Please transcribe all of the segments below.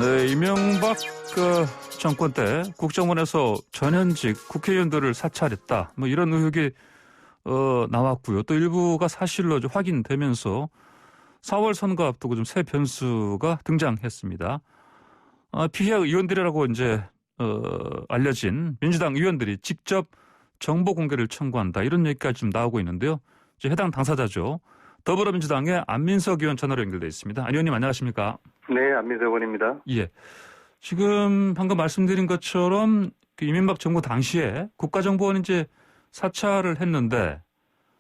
네, 이명박 정권 때 국정원에서 전현직 국회의원들을 사찰했다. 뭐 이런 의혹이 나왔고요. 또 일부가 사실로 확인되면서 4월 선거 앞두고 좀 새 변수가 등장했습니다. 피해 의원들이라고 이제 알려진 민주당 의원들이 직접 정보 공개를 청구한다. 이런 얘기까지 좀 나오고 있는데요. 이제 해당 당사자죠. 더불어민주당의 안민석 의원 전화로 연결돼 있습니다. 안 의원님 안녕하십니까? 네, 안민석 의원입니다. 예. 지금 방금 말씀드린 것처럼 그 이명박 정부 당시에 국가정보원이 이제 사찰을 했는데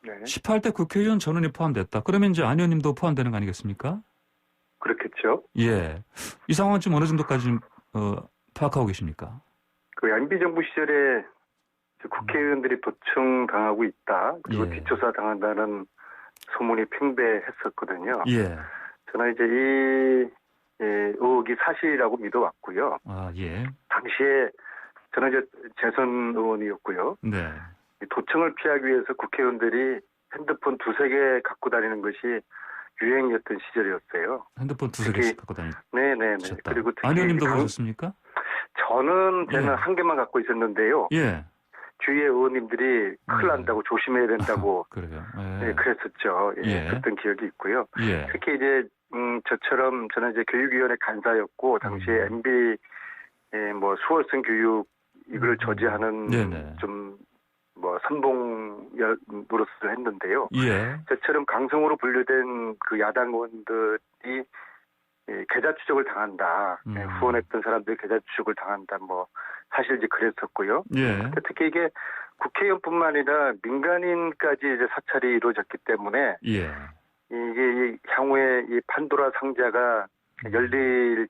네. 18대 국회의원 전원이 포함됐다. 그러면 이제 안 의원님도 포함되는 거 아니겠습니까? 그렇겠죠. 예. 이 상황은 지금 어느 정도까지 파악하고 계십니까? 그 MB 정부 시절에 국회의원들이 도청당하고 있다. 그리고 예. 뒷조사 당한다는 소문이 팽배했었거든요. 예. 저는 이제 이 의혹이 사실이라고 믿어왔고요. 아, 예. 당시에 저는 이제 재선 의원이었고요. 네. 이 도청을 피하기 위해서 국회의원들이 핸드폰 두세 개 갖고 다니는 것이 유행이었던 시절이었어요. 핸드폰 두세 개씩 갖고 네네네. 다니셨다. 그리고 특히 안 의원님도 그러셨습니까? 저는 예. 한 개만 갖고 있었는데요. 예. 주위의 의원님들이 큰일 난다고 조심해야 된다고 그래요. 네, 그랬었죠. 예, 그랬던 기억이 있고요. 예. 특히 이제 저처럼 저는 이제 교육위원회 간사였고 당시에 MB 뭐 수월성 교육 이걸 저지하는 네네. 좀 뭐 선봉 노릇을 했는데요. 예. 저처럼 강성으로 분류된 그 야당 의원들이 계좌 추적을 당한다. 후원했던 사람들이 계좌 추적을 당한다. 뭐 사실 이제 그랬었고요. 예. 특히 이게 국회의원뿐만 아니라 민간인까지 이제 사찰이 이루어졌기 때문에 예. 이게 향후에 이 판도라 상자가 열릴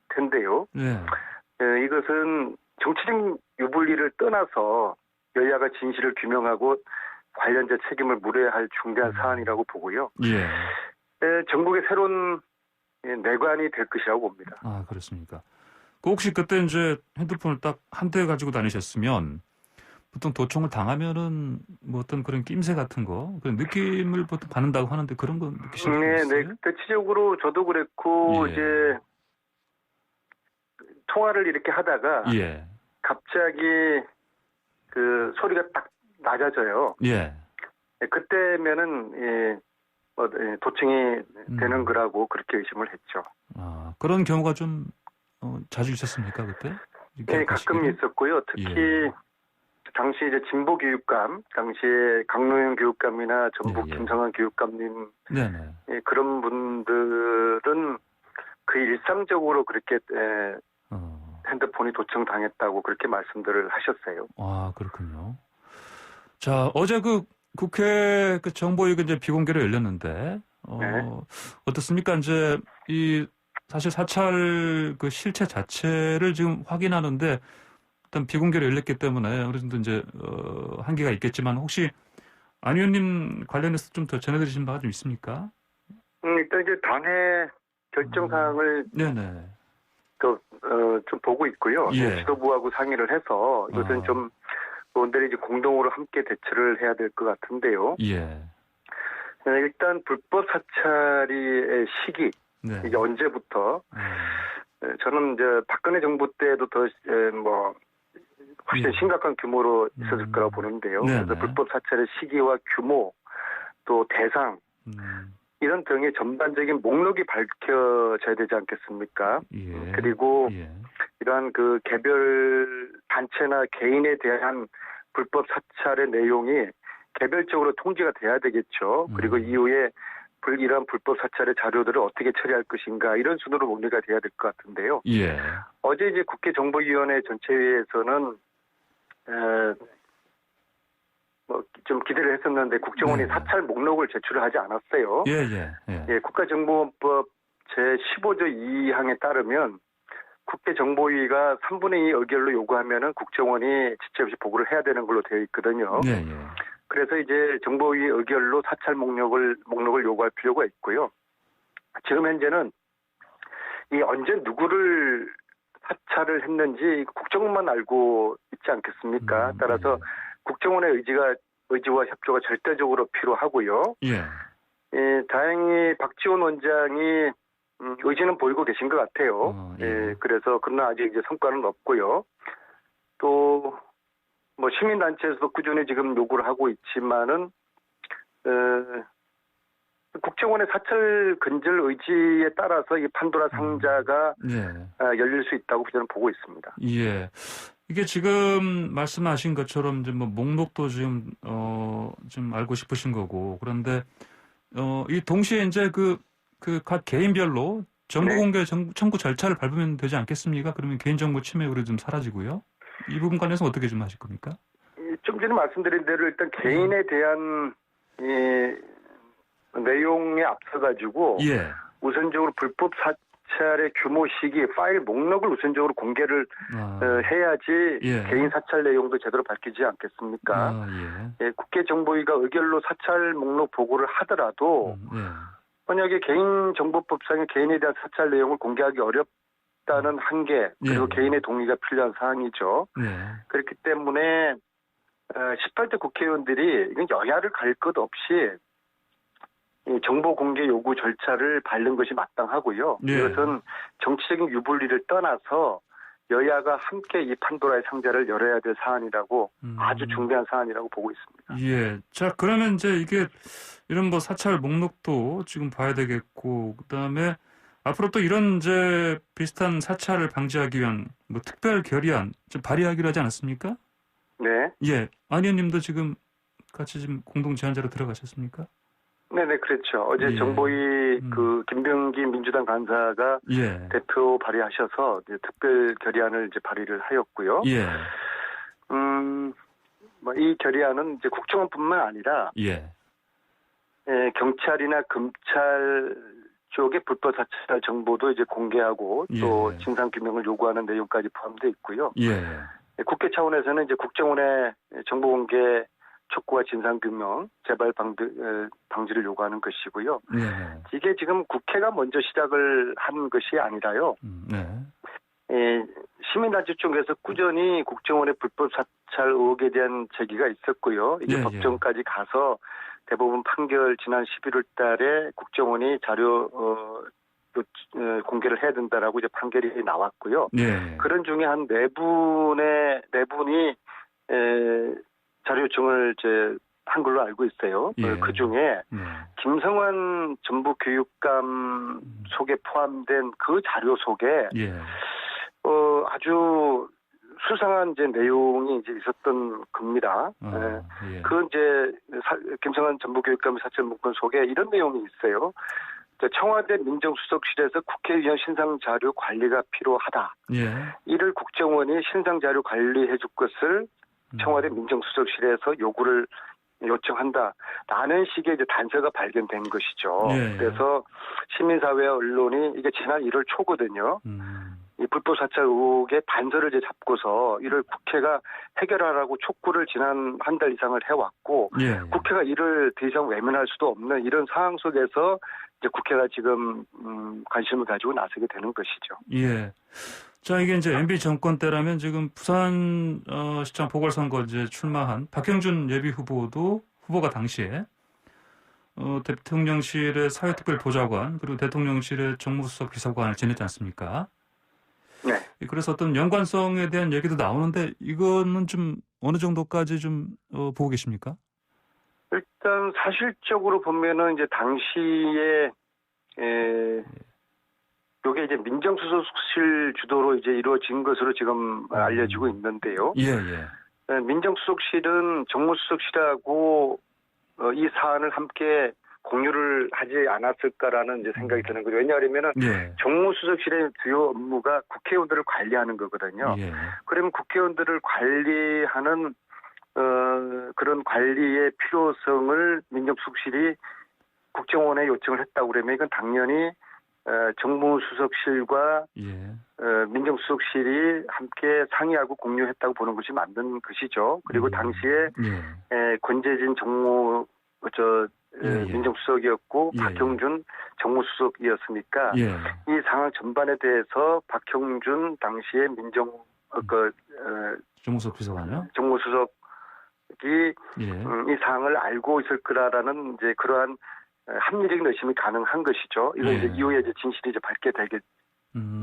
텐데요. 예. 이것은 정치적 유불리를 떠나서 여야가 진실을 규명하고 관련자 책임을 물어야 할 중대한 사안이라고 보고요. 예. 전국의 새로운 내관이 될 것이라고 봅니다. 아, 그렇습니까? 혹시 그때 이제 핸드폰을 딱 한 대 가지고 다니셨으면 보통 도청을 당하면은 뭐 어떤 그런 낌새 같은 거, 그런 느낌을 보통 받는다고 하는데 그런 거 느끼신 적 있어요? 네. 대체적으로 저도 그랬고, 예. 이제 통화를 이렇게 하다가 예. 갑자기 그 소리가 딱 낮아져요. 예. 그때면은 도청이 되는 거라고 그렇게 의심을 했죠. 아, 그런 경우가 좀 자주 있었습니까 그때? 네, 가끔 있었고요. 특히 예. 당시 이제 진보 교육감, 당시에 강노현 교육감이나 전북 예. 김성환 교육감님, 네네. 그런 분들은 거의 일상적으로 그렇게 핸드폰이 도청당했다고 그렇게 말씀들을 하셨어요. 아, 그렇군요. 자, 어제 그 국회 그 정보위가 이제 비공개로 열렸는데, 네. 어떻습니까? 이제 사실 사찰 그 실체 자체를 지금 확인하는데, 일단 비공개로 열렸기 때문에 어느 정도 이제, 한계가 있겠지만, 혹시 안 의원님 관련해서 좀 더 전해드리신 바가 좀 있습니까? 일단 이제 당의 결정 사항을 네네. 좀 보고 있고요. 예. 지도부하고 상의를 해서 이것은 좀 의원들이 이제 공동으로 함께 대처를 해야 될 것 같은데요. 예. 일단 불법 사찰의 시기, 네. 이게 언제부터, 저는 이제 박근혜 정부 때도 더 훨씬 심각한 규모로 있었을 거라고 보는데요. 네네. 그래서 불법 사찰의 시기와 규모, 또 대상, 이런 등의 전반적인 목록이 밝혀져야 되지 않겠습니까? 예. 그리고 예. 이러한 그 개별 단체나 개인에 대한 불법 사찰의 내용이 개별적으로 통지가 돼야 되겠죠. 그리고 이후에 이러한 불법 사찰의 자료들을 어떻게 처리할 것인가, 이런 순으로 논의가 돼야 될 것 같은데요. 예. 어제 이제 국회정보위원회 전체회에서는 좀 기대를 했었는데 국정원이 사찰 목록을 제출을 하지 않았어요. 예. 국가정보원법 제15조 2항에 따르면 국회정보위가 3분의 2 의결로 요구하면은 국정원이 지체 없이 보고를 해야 되는 걸로 되어 있거든요. 예. 그래서 이제 정보위 의결로 사찰 목록을 요구할 필요가 있고요. 지금 현재는 이 언제 누구를 사찰을 했는지 국정원만 알고 있지 않겠습니까? 따라서 국정원의 의지와 협조가 절대적으로 필요하고요. 예. 다행히 박지원 원장이 의지는 보이고 계신 것 같아요. 예. 예, 그래서 그러나 아직 이제 성과는 없고요. 또 뭐 시민단체에서도 꾸준히 지금 요구를 하고 있지만은 국정원의 사찰 근절 의지에 따라서 이 판도라 상자가 예. 열릴 수 있다고 저는 보고 있습니다. 예. 이게 지금 말씀하신 것처럼 이제 뭐 목록도 지금 좀 알고 싶으신 거고 그런데 이 동시에 이제 그 각 개인별로 정보 네. 공개 청구 절차를 밟으면 되지 않겠습니까? 그러면 개인정보 침해 우려 좀 사라지고요. 이 부분 관련해서 어떻게 좀 하실 겁니까? 좀 전에 말씀드린 대로 일단 개인에 대한 이 내용에 앞서가지고 예. 우선적으로 불법 사찰의 규모 시기 파일 목록을 우선적으로 공개를 해야지 예. 개인 사찰 내용도 제대로 밝히지 않겠습니까? 예. 예, 국회정보위가 의결로 사찰 목록 보고를 하더라도 예. 만약에 개인정보법상의 개인에 대한 사찰 내용을 공개하기 어렵다는 한계 그리고 예. 개인의 동의가 필요한 사항이죠. 예. 그렇기 때문에 18대 국회의원들이 이건 여야를 가릴 것 없이 이 정보 공개 요구 절차를 밟는 것이 마땅하고요. 예. 이것은 정치적인 유불리를 떠나서 여야가 함께 이 판도라의 상자를 열어야 될 사안이라고 아주 중대한 사안이라고 보고 있습니다. 예. 자, 그러면 이제 이게 이런 뭐 사찰 목록도 지금 봐야 되겠고, 그다음에 앞으로 또 이런 이제 비슷한 사찰을 방지하기 위한 뭐 특별 결의안 좀 발의하기로 하지 않았습니까? 네. 예. 안 의원님도 지금 같이 지금 공동 제안자로 들어가셨습니까? 네네, 그렇죠. 어제 예. 정보위 김병기 민주당 간사가 예. 대표 발의하셔서 이제 특별 결의안을 이제 발의를 하였고요. 예. 뭐 이 결의안은 이제 국정원뿐만 아니라 예. 경찰이나 검찰 쪽의 불법 사찰 정보도 이제 공개하고 또 예. 진상 규명을 요구하는 내용까지 포함되어 있고요. 예. 국회 차원에서는 이제 국정원의 정보 공개 촉구와 진상 규명, 재발 방지를 요구하는 것이고요. 예. 이게 지금 국회가 먼저 시작을 한 것이 아니라요. 네. 시민단체 쪽에서 꾸준히 국정원의 불법 사찰 의혹에 대한 제기가 있었고요. 이게 예, 법정까지 가서 대법원 판결 지난 11월 달에 국정원이 자료 공개를 해야 된다라고 이제 판결이 나왔고요. 예. 그런 중에 한 네 분이 자료 요청을 이제 한 걸로 알고 있어요. 예. 그 중에 네. 김성환 전북교육감 속에 포함된 그 자료 속에 예. 아주 수상한 이제 내용이 이제 있었던 겁니다. 예. 그 이제 김성환 전북교육감 사찰 문건 속에 이런 내용이 있어요. 청와대 민정수석실에서 국회의원 신상 자료 관리가 필요하다. 예. 이를 국정원이 신상 자료 관리해 줄 것을 청와대 민정수석실에서 요구를 요청한다라는 식의 이제 단서가 발견된 것이죠. 예. 그래서 시민사회와 언론이 이게 지난 1월 초거든요. 이 불법 사찰 의혹의 단서를 이제 잡고서 이를 국회가 해결하라고 촉구를 지난 한 달 이상을 해왔고 예. 국회가 이를 더 이상 외면할 수도 없는 이런 상황 속에서 이제 국회가 지금 관심을 가지고 나서게 되는 것이죠. 예. 자, 이게 이제 MB 정권 때라면 지금 부산 시장 보궐선거 이제 출마한 박형준 예비 후보가 당시에 대통령실의 사회특별 보좌관 그리고 대통령실의 정무수석 비서관을 지냈지 않습니까? 네. 그래서 어떤 연관성에 대한 얘기도 나오는데 이거는 좀 어느 정도까지 좀 보고 계십니까? 일단 사실적으로 보면은 이제 당시에 요게 이제 민정수석실 주도로 이제 이루어진 것으로 지금 알려지고 있는데요. 예, 예. 민정수석실은 정무수석실하고 이 사안을 함께 공유를 하지 않았을까라는 이제 생각이 드는 거죠. 왜냐하면은 예. 정무수석실의 주요 업무가 국회의원들을 관리하는 거거든요. 예. 그러면 국회의원들을 관리하는 그런 관리의 필요성을 민정수석실이 국정원에 요청을 했다고 그러면 이건 당연히 정무수석실과 예. 민정수석실이 함께 상의하고 공유했다고 보는 것이 맞는 것이죠. 그리고 당시에 예. 권재진 예. 민정수석이었고 예. 박형준 정무수석이었으니까 예. 이 상황 전반에 대해서 박형준 당시에 정무수석 비서관요? 정무수석이 예. 이 사항을 알고 있을 거라는 이제 그러한 합리적인 의심이 가능한 것이죠. 이건 예. 이제 이후에 이제 진실이 이제 밝게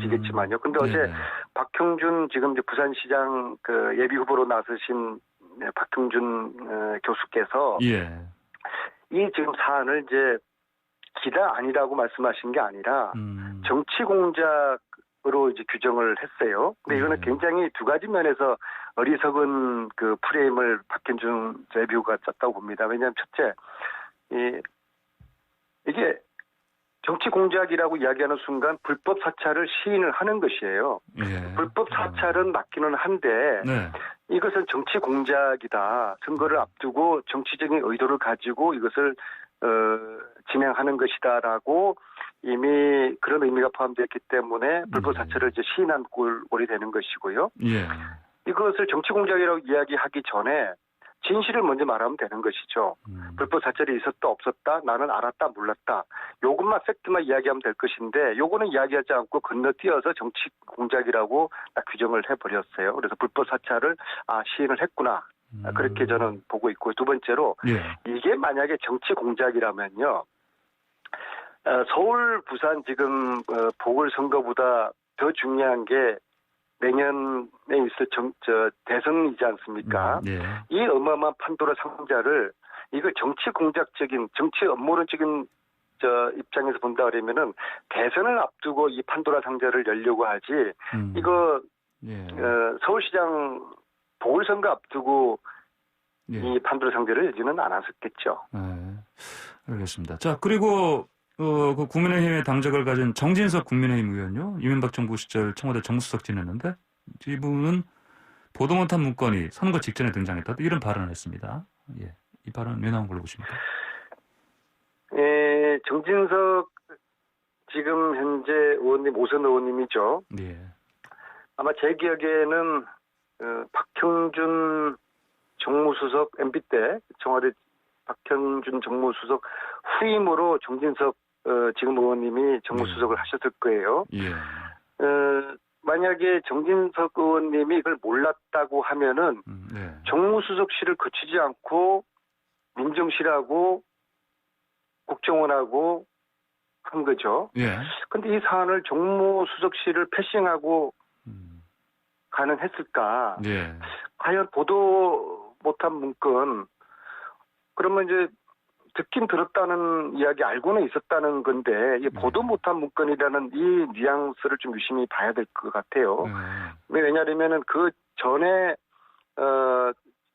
되겠지만요. 근데 어제 네. 박형준 지금 이제 부산시장 그 예비 후보로 나서신 박형준 교수께서 예. 이 지금 사안을 이제 기다 아니라고 말씀하신 게 아니라 정치 공작으로 이제 규정을 했어요. 근데 이거는 예. 굉장히 두 가지 면에서 어리석은 그 프레임을 박형준 예비 후보가 짰다고 봅니다. 왜냐하면 첫째, 이게 정치 공작이라고 이야기하는 순간 불법 사찰을 시인을 하는 것이에요. 예. 불법 사찰은 맞기는 한데 네. 이것은 정치 공작이다. 선거를 앞두고 정치적인 의도를 가지고 이것을 진행하는 것이다라고 이미 그런 의미가 포함되었기 때문에 불법 사찰을 이제 시인한 꼴이 되는 것이고요. 예. 이것을 정치 공작이라고 이야기하기 전에 진실을 먼저 말하면 되는 것이죠. 불법 사찰이 있었다 없었다 나는 알았다 몰랐다 요것만 팩트만 이야기하면 될 것인데 요거는 이야기하지 않고 건너뛰어서 정치 공작이라고 딱 규정을 해버렸어요. 그래서 불법 사찰을 시인을 했구나 그렇게 저는 보고 있고 두 번째로 예. 이게 만약에 정치 공작이라면요 서울 부산 지금 보궐선거보다 더 중요한 게 내년에 있을 대선이지 않습니까? 예. 이 어마어마한 판도라 상자를 이거 정치 공작적인 정치 업무론적인 입장에서 본다 그러면은 대선을 앞두고 이 판도라 상자를 열려고 하지 이거 예. 서울시장 보궐선거 앞두고 예. 이 판도라 상자를 열지는 않았었겠죠. 알겠습니다. 자, 그리고 그 국민의힘의 당적을 가진 정진석 국민의힘 의원요. 이명박 정부 시절 청와대 정무수석 지냈는데 이분은 보도 못한 문건이 선거 직전에 등장했다. 이런 발언을 했습니다. 예, 이 발언 왜 나온 걸로 보십니까? 예, 정진석 지금 현재 의원님 오선 의원님이죠. 예. 아마 제 기억에는 박형준 정무수석 MB 때 청와대 박형준 정무수석 후임으로 정진석 지금 의원님이 정무수석을 하셨을 거예요. 예. 만약에 정진석 의원님이 이걸 몰랐다고 하면은 네. 정무수석실을 거치지 않고 민정실하고 국정원하고 한 거죠. 예. 근데 이 사안을 정무수석실을 패싱하고 가능했을까? 예. 과연 보도 못한 문건 그러면 이제 듣긴 들었다는 이야기 알고는 있었다는 건데 이 보도 못한 문건이라는 이 뉘앙스를 좀 유심히 봐야 될 것 같아요. 왜냐하면은 그 전에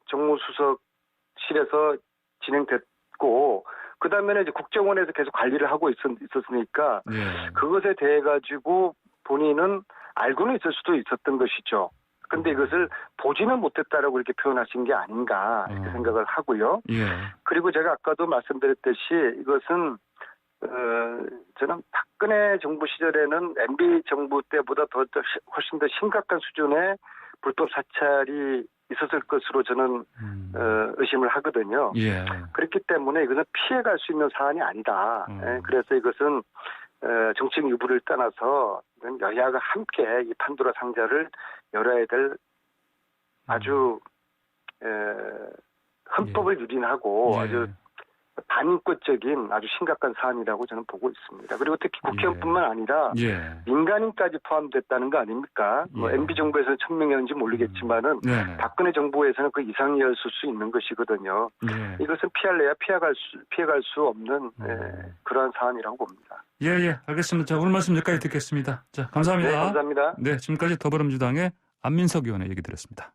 정무수석실에서 진행됐고 그 다음에는 이제 국정원에서 계속 관리를 하고 있었으니까 예. 그것에 대해 가지고 본인은 알고는 있을 수도 있었던 것이죠. 근데 이것을 보지는 못했다라고 이렇게 표현하신 게 아닌가 이렇게 생각을 하고요. 예. 그리고 제가 아까도 말씀드렸듯이 이것은 저는 박근혜 정부 시절에는 MB 정부 때보다 훨씬 더 심각한 수준의 불법 사찰이 있었을 것으로 저는 의심을 하거든요. 예. 그렇기 때문에 이것은 피해갈 수 있는 사안이 아니다. 그래서 이것은 정치적 유불을 떠나서 여야가 함께 이 판도라 상자를 열어야 될 아주 헌법을 유린하고 예. 아주 반인권적인 아주 심각한 사안이라고 저는 보고 있습니다. 그리고 특히 국회의원뿐만 아니라 예. 민간인까지 포함됐다는 거 아닙니까? 뭐 예. MB 정부에서는 1000명이었는지 모르겠지만은 네네. 박근혜 정부에서는 그 이상이었을 수 있는 것이거든요. 예. 이것은 피할래야 피해갈 수 없는 그러한 사안이라고 봅니다. 예. 알겠습니다. 자, 오늘 말씀 여기까지 듣겠습니다. 자, 감사합니다. 네, 감사합니다. 네, 지금까지 더불어민주당의 안민석 의원의 얘기 드렸습니다.